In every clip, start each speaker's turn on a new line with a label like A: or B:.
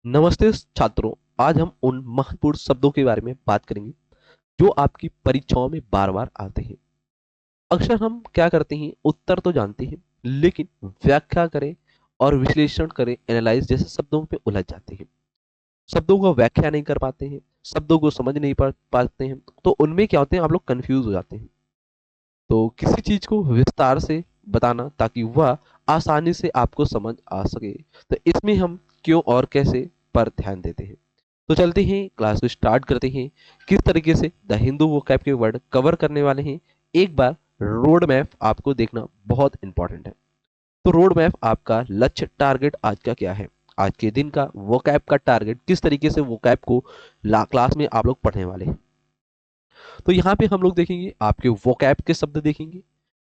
A: नमस्ते छात्रों। आज हम उन महत्वपूर्ण शब्दों के बारे में बात करेंगे जो आपकी परीक्षाओं में बार बार आते हैं। अक्सर हम क्या करते हैं, उत्तर तो जानते हैं लेकिन व्याख्या करें और विश्लेषण करें, एनालाइज जैसे शब्दों पे उलझ जाते हैं। शब्दों को व्याख्या नहीं कर पाते हैं, शब्दों को समझ नहीं पाते हैं, तो उनमें क्या होते हैं, आप लोग कंफ्यूज हो जाते हैं। तो किसी चीज को विस्तार से बताना ताकि वह आसानी से आपको समझ आ सके, तो इसमें हम क्यों और कैसे पर ध्यान देते हैं। तो चलते हैं, क्लास को स्टार्ट करते हैं। किस तरीके से द हिंदू वोकैब के वर्ड कवर करने वाले हैं, एक बार रोड मैप आपको देखना बहुत इंपॉर्टेंट है। तो रोड मैप आपका लक्ष्य टारगेट आज का क्या है, आज के दिन का वोकैब का टारगेट, किस तरीके से वोकैब को क्लास में आप लोग पढ़ने वाले हैं। तो यहाँ पे हम लोग देखेंगे, आपके वोकैब के शब्द देखेंगे,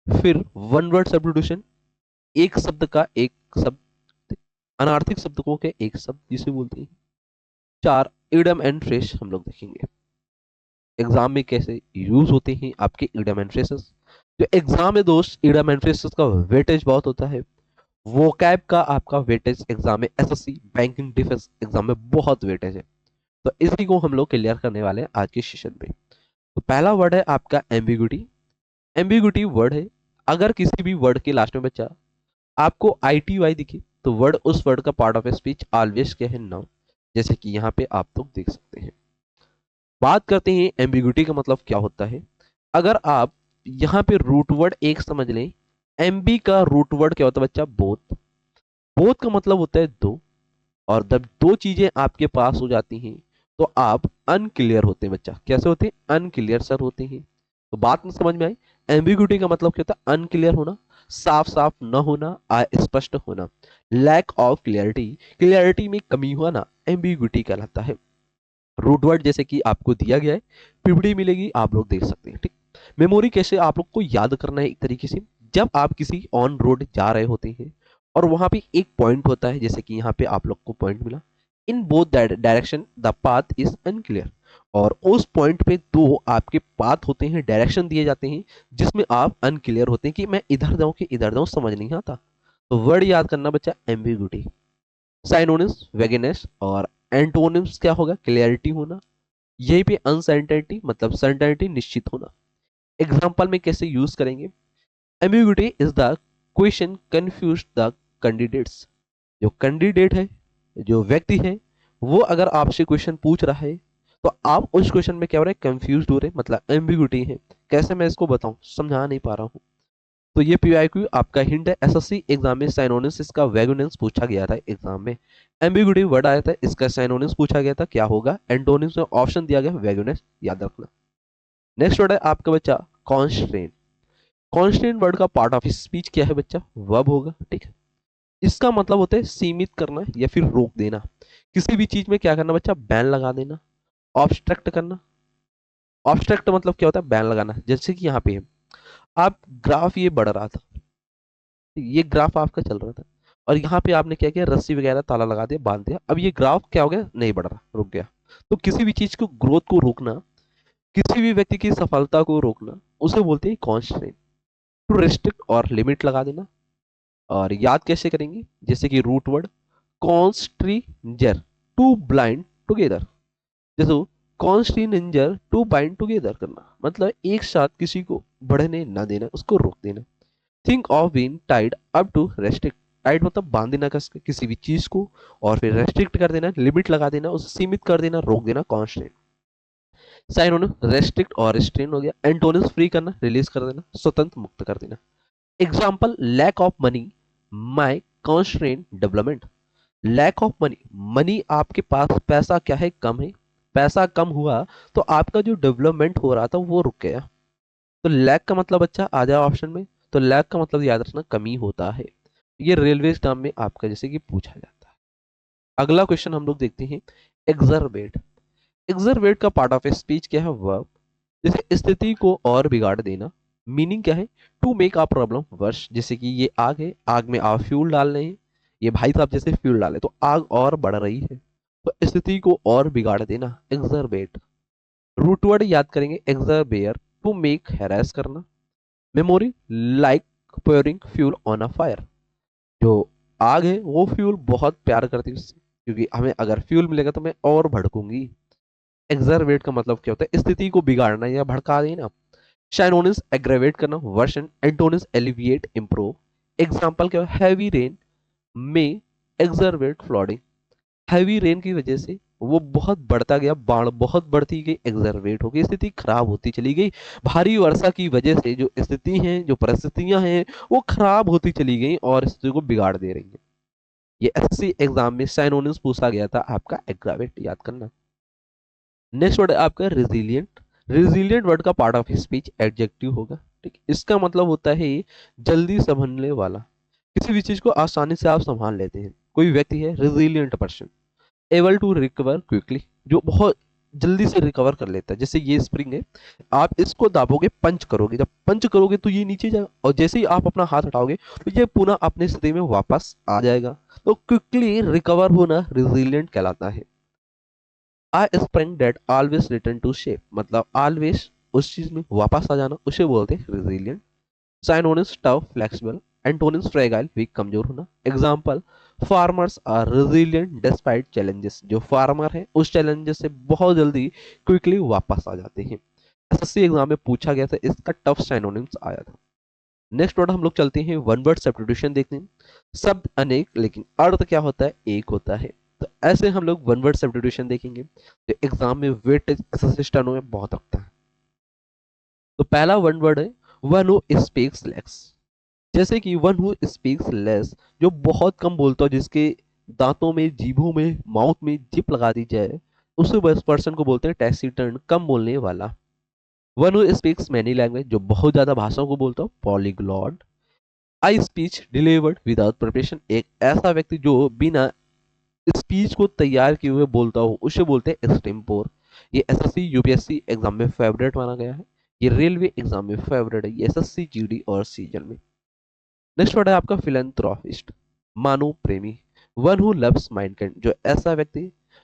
A: फिर वन वर्ड सब्स्टिट्यूशन, एक शब्द का एक शब्द, अनार्थिक शब्दों के एक शब्द जिसे बोलते हैं। चार इडम एंड फ्रेश हम लोग देखेंगे, एग्जाम में कैसे यूज होते हैं आपके इडम एंड फ्रेसेस। जो एग्जाम में दोस्त इडम एंड फ्रेसेस का वेटेज बहुत होता है, वोकैब का आपका वेटेज एग्जाम में एसएससी बैंकिंग डिफेंस एग्जाम में बहुत वेटेज है। तो इसी को हम लोग क्लियर करने वाले हैं आज के सेशन में। तो पहला वर्ड है आपका एम्बिग्यूटी। एम्बिग्यूटी वर्ड है, अगर किसी भी वर्ड के लास्ट में बच्चा आपको आई टी वाई दिखे तो वर्ड, उस वर्ड का पार्ट ऑफ स्पीच ऑलवेज क्या है, नाउन। जैसे कि यहाँ पे आप लोग देख सकते हैं। बात करते हैं एम्बिग्यूटी का मतलब क्या होता है। अगर आप यहाँ पे रूट वर्ड एक समझ लें, एमबी का रूट वर्ड क्या होता है बच्चा, बोथ। बोथ का मतलब होता है दो, और जब दो चीजें आपके पास हो जाती हैं तो आप अनक्लियर होते हैं बच्चा। कैसे होते हैं, अनक्लियर सर होते हैं। तो बात में समझ में आई। एम्बिग्यूटी का मतलब क्या होता है, अनक्लियर होना, साफ साफ न होना, अस्पष्ट होना, लैक ऑफ क्लियरिटी, क्लियरिटी में कमी होना एम्बिग्यूटी कहलाता है। रूट वर्ड जैसे कि आपको दिया गया है, पीपीटी मिलेगी, आप लोग देख सकते हैं, ठीक। मेमोरी कैसे आप लोग को याद करना है, एक तरीके से जब आप किसी ऑन रोड जा रहे होते हैं और वहां पे एक पॉइंट होता है, जैसे कि यहाँ पे आप लोग को पॉइंट मिला, in both direction the path is unclear, और उस पॉइंट पे दो आपके पाथ होते हैं, डायरेक्शन दिए जाते हैं जिसमें आप अनक्लियर होते हैं कि मैं इधर जाऊं कि इधर जाऊं, समझ नहीं आता। तो वर्ड याद करना बच्चा, एम्बिग्यूटी। साइनोनिम्स वेगेनेस, और एंटोनिम्स क्या होगा, क्लियरिटी होना। यही पे अनसर्टेनिटी मतलब सर्टेनिटी, निश्चित होना। एग्जाम्पल में कैसे यूज करेंगे, ambiguity is the question confuse the candidates. जो कैंडिडेट है, जो व्यक्ति है, वो अगर आपसे क्वेश्चन पूछ रहा है तो आप उस क्वेश्चन में क्या हो रहे हैं, कंफ्यूज हो रहे हैं, मतलब एम्बिग्यूटी है। कैसे मैं इसको बताऊं, समझा नहीं पा रहा हूं। तो ये पीआईक्यू आपका हिंट है, एसएससी एग्जाम में साइनोनिम्स इसका वेगोनेंस पूछा गया था एग्जाम में। एम्बिग्यूटी वर्ड आया था, इसका साइनोनिम्स पूछा गया था, क्या होगा, एंटोनिम्स में ऑप्शन दिया गया वेगोनेंस, याद रखना। नेक्स्ट वर्ड है आपका बच्चा कॉन्स्ट्रेंट। कॉन्स्ट्रेंट वर्ड का पार्ट ऑफ स्पीच क्या है बच्चा, वर्ब होगा, ठीक है। इसका मतलब होता है सीमित करना या फिर रोक देना। किसी भी चीज में क्या करना बच्चा, बैन लगा देना। ऑब्स्ट्रक्ट करना, ऑब्स्ट्रक्ट मतलब क्या होता है, बैन लगाना। जैसे कि यहाँ पे है, आप ग्राफ ये बढ़ रहा था, ये ग्राफ आपका चल रहा था, और यहाँ पे आपने क्या किया, रस्सी वगैरह ताला लगा दिया, बांध दिया, अब ये ग्राफ क्या हो गया, नहीं बढ़ रहा, रुक गया। तो किसी भी चीज को, ग्रोथ को रोकना, किसी भी व्यक्ति की सफलता को रोकना, उसे बोलते हैं कॉन्स्ट्रेंट। टू रेस्ट्रिक्ट और लिमिट लगा देना। और याद कैसे करेंगे, जैसे कि रूट वर्ड कॉन्स्ट्रिंजर, टू ब्लाइंड टुगेदर। जैसे कॉन्स्ट्रिंजर टू बाइंड टुगेदर करना, मतलब एक साथ किसी को बढ़ने ना देना, उसको रोक देना। Think of being tied up to restrict. Tied मतलब बांध देना किसी भी चीज को, और फिर रेस्ट्रिक्ट कर देना, लिमिट लगा देना, उसे सीमित कर देना, रोक देना, कॉन्स्टेंट। साइनोनिम रेस्ट्रिक्ट और रिस्ट्रेन हो गया। एंटोनिम्स फ्री करना, रिलीज कर देना, स्वतंत्र मुक्त कर देना। Example, lack of money may constraint development. Lack of money, money आपके पास पैसा क्या है, कम है, पैसा कम हुआ तो आपका जो डेवलपमेंट हो रहा था वो रुक गया। तो लैक का मतलब अच्छा आ जाए ऑप्शन में, तो लैक का मतलब याद रखना कमी होता है। ये रेलवे एग्जाम में आपका जैसे कि पूछा जाता है। अगला क्वेश्चन हम लोग देखते हैं, एग्जर्वेट। एग्जर्वेट का पार्ट ऑफ स्पीच क्या है, वर्ब। जैसे स्थिति को और बिगाड़ देना, मीनिंग क्या है, to make a problem worse. जैसे कि ये आग है, आग में आप फ्यूल डाल रहे हैं, ये भाई साहब जैसे फ्यूल डाले तो आग और बढ़ रही है, तो स्थिति को और बिगाड़ देना, एग्जर्वेट। रूट वर्ड याद करेंगे, एग्जर्बेयर, टू मेक हैरेस करना। Memory, like pouring fuel on a fire. जो आग है वो फ्यूल बहुत प्यार करती है उससे, क्योंकि हमें अगर फ्यूल मिलेगा तो मैं और भड़कूंगी। एक्सरवेट का मतलब क्या होता है? स्थिति को बिगाड़ना या भड़का देना। शाइनोनिस एग्रेवेट करना, worsen. Antonyms alleviate, improve. Example क्या है? हैवी रेन में एक्सरवेट फ्लडिंग। हैवी रेन की वजह से वो बहुत बढ़ता गया, बाढ़ बहुत बढ़ती गई, एक्सरवेट हो गई, स्थिति खराब होती चली गई। भारी वर्षा की वजह से जो स्थिति है, जो परिस्थितियां हैं, वो खराब होती चली गई और स्थिति को बिगाड़ दे रही हैं। ये एसएससी एग्जाम में साइनोनिम्स पूछा गया था आपका, एग्रावेट याद करना। नेक्स्ट वर्ड है आपका रेजिलियंट। रेजिलियंट वर्ड का पार्ट ऑफ स्पीच एडजेक्टिव होगा। ठीक, इसका मतलब होता है जल्दी संभलने वाला। किसी भी चीज को आसानी से आप संभाल लेते हैं। कोई व्यक्ति है resilient person. Able to recover quickly, जो बहुत जल्दी से रिकवर कर लेता है। जैसे ये स्प्रिंग है, आप इसको दाबोगे, पंच करोगे, जब पंच करोगे तो ये नीचे जाएगा और जैसे ही आप अपना हाथ हटाओगे तो ये पुनः अपने स्थिति में वापस आ जाएगा। तो क्विकली रिकवर होना रेजिलियंट कहलाता है। A spring that always return to shape, मतलब ऑलवेज उस चीज में वापस आ जाना, उसे बोलते हैं resilient. Synonyms tough, flexible. Antonyms fragile, weak, कमजोर होना। Example, farmers are resilient despite challenges, जो फार्मर है उस चैलेंजेस से बहुत जल्दी क्विकली वापस आ जाते हैं। एसएससी एग्जाम में पूछा गया था, इसका टफ साइनोनिम्स आया था। नेक्स्ट वर्ड हम लोग चलते हैं वन वर्ड सब्स्टिट्यूशन देखते हैं। शब्द अनेक लेकिन अर्थ क्या होता है? एक होता है। तो ऐसे हम लोग वन वर्ड सब्स्टिट्यूशन देखेंगे जो एग्जाम में वेटेज एसएससी स्टेनो में बहुत रखता है। तो पहला वन वर्ड है वन हु स्पीक्स लेस। जैसे कि वन हु स्पीक्स लेस, जो बहुत कम बोलता हो, जिसके दांतों में, जीभों में, माउथ में जिप लगा दी जाए, उस पर्सन को बोलते हैं टैसिटर्न, कम बोलने वाला। One who speaks many language, जो बहुत ज्यादा भाषाओं को बोलता हो, पॉलीग्लॉट। आई स्पीच डिलीवर्ड विदाउट प्रिपरेशन, एक ऐसा व्यक्ति जो बिना स्पीच को तैयार किए हुए बोलता हो, उसे बोलते हैं एक्सटेम्पोर। ये एसएससी यूपीएससी एग्जाम में फेवरेट माना गया है। ये रेलवे एग्जाम में फेवरेट है, ये एसएससी जीडी और सीजन में। नेक्स्ट वर्ड है आपका फिलेंथ्रोपिस्ट, मानव प्रेमी। वन हु लव्स माइनकाइंड, जो ऐसा व्यक्ति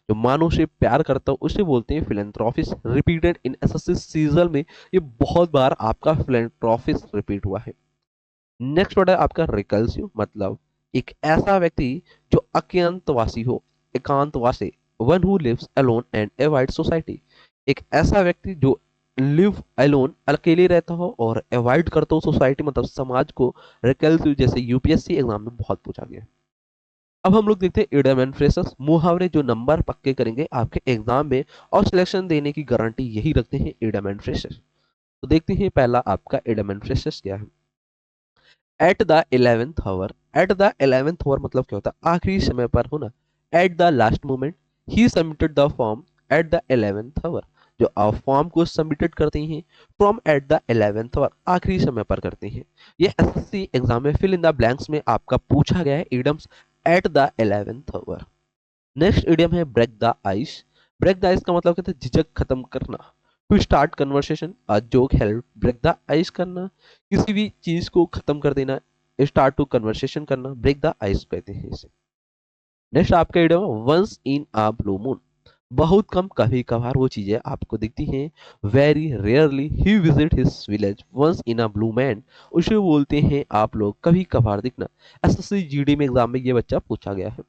A: जो मानव से प्यार करता हो, उसे बोलते हैं philanthropist. Repeated in SSC season में ये बहुत बार आपका फिलेंथ्रोपिस्ट रिपीट हुआ है। नेक्स्ट वर्ड है आपका रिकल्सिव, मतलब एक ऐसा व्यक्ति जो अज्ञातवासी हो, एकांतवासी। One who lives alone and avoid society, एक ऐसा व्यक्ति जो लिव अलोन, अकेले रहता हो और अवॉइड करता हो सोसाइटी, मतलब समाज को। रिकल्सिव जैसे यूपीएससी एग्जाम में बहुत पूछा गया। अब हम लोग देखते हैं इडियम एंड फ्रेजेस, मुहावरे जो नंबर पक्के करेंगे आपके एग्जाम में और सिलेक्शन देने की गारंटी यही रखते हैं इडियम एंड फ्रेजेस। तो देखते हैं पहला आपका इडियम एंड फ्रेजेस क्या है। At the 11th hour, at the 11th hour मतलब क्या होता है? आखिरी समय पर होना। At the last moment, he submitted the form at the 11th hour, जो आप फॉर्म को सबमिटेड करते हैं from eight the 11th our, आखिरी समय पर करते हैं। ये एसएससी एग्जाम में फिल इन द ब्लैंक्स में आपका पूछा गया है idioms at the 11th hour. Next idiom है break the ice. Break the ice का मतलब कहते हैं झिझक खत्म करना। To start conversation, a joke help break the ice करना, किसी भी चीज को खत्म कर देना। स्टार्ट टू कन्वर्सेशन करना, ब्रेक द आइस कहते हैं इसे। नेक्स्ट आपका idiom once in a blue moon, बहुत कम, कभी कभार वो चीजें आपको दिखती हैं। वेरी रेयरली ही visit his village once in a blue man, उसे बोलते हैं आप लोग कभी कभार दिखना। एसएससी जीडी में एग्जाम में ये बच्चा पूछा गया है।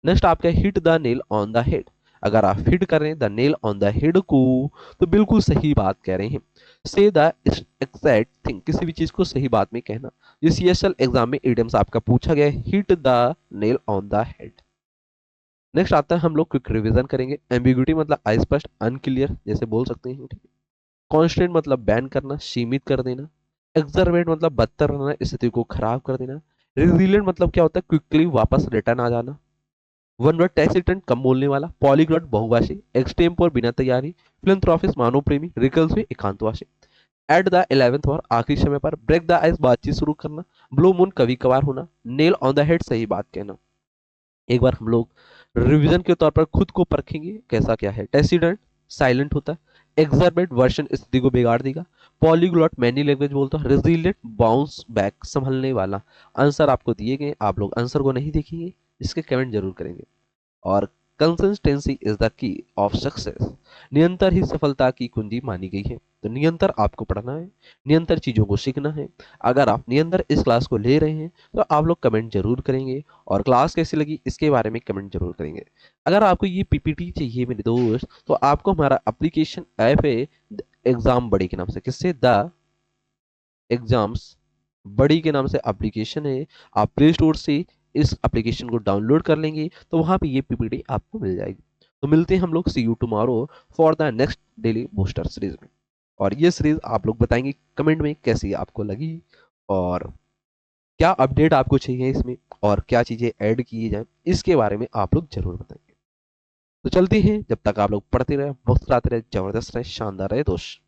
A: नेक्स्ट आपका hit the nail on the head, अगर आप हिट कर रहे हैं the nail on the head को, तो बिल्कुल सही बात कह रहे हैं। से द एग्जैक्ट थिंग, किसी भी चीज को सही बात में कहना। ये सीएसएल एग्जाम में इडियम्स आपका पूछा गया है, hit the nail on the head. Next आता है हम लोग क्विक रिवीजन करेंगे। एम्बिग्यूटी मतलब अस्पष्ट, अनक्लियर जैसे बोल सकते हैं, ठीक है। कॉन्स्टेंट मतलब बैन करना, सीमित कर देना। एक्सरवेट मतलब बदतर रहना, स्थिति को खराब कर देना। रेजिलिएंट मतलब क्या होता है? क्विकली वापस रिटर्न आ जाना। वन वर्ड टैसिटर्न, कम बोलने वाला। पॉलीग्लॉट, बहुभाषी। एक्सटेम्पोर, बिना तैयारी। फिलंथ्रोपिस्ट, मानव प्रेमी। रिकल्सिव, एकांतवासी। एट द 11th आवर, आखिरी समय पर। ब्रेक द आइस, बातचीत शुरू करना। ब्लू मून, कभी कभार होना। नेल ऑन द हेड, सही बात कहना। एक बार हम लोग रिवीजन के तौर पर खुद को परखेंगे कैसा क्या है। टैसिटर्न साइलेंट होता है। एक्सरबेट वर्षन, स्थिति को बिगाड़ देगा। पॉलीग्लॉट मैनी लैंग्वेज बोलता है। रेजिलिएंट बाउंस बैक, संभलने वाला। आंसर आपको दिए गए, आप लोग आंसर को नहीं देखेंगे, इसके कमेंट जरूर करेंगे। और consistency is the key of success. निरंतर ही सफलता की कुंजी मानी गई है। तो निरंतर आपको पढ़ना है, निरंतर चीजों को सीखना है। अगर आप निरंतर इस क्लास को ले रहे हैं तो आप लोग कमेंट जरूर करेंगे, और क्लास कैसी लगी इसके बारे में कमेंट जरूर करेंगे। अगर आपको ये पीपीटी चाहिए मेरे दोस्त, तो आपको हमारा एप्लीकेशन ऐप है एग्जाम बड़ी के नाम से, किससे, द एग्जाम्स बड़ी के नाम से एप्लीकेशन है। आप प्ले स्टोर से इस एप्लीकेशन को डाउनलोड कर लेंगे तो वहां पे ये पीपीटी आपको मिल जाएगी। तो मिलते हैं हम लोग, see you tomorrow for the next daily booster series में। और ये सीरीज आप लोग बताएंगे कमेंट में कैसी आपको लगी, और क्या अपडेट आपको चाहिए इसमें, और क्या चीजें ऐड की जाए इसके बारे में आप लोग जरूर बताएंगे। तो चलते हैं, जब तक आप लोग पढ़ते रहे, मुस्कुराते रहे, जबरदस्त रहे, शानदार रहे दोस्त।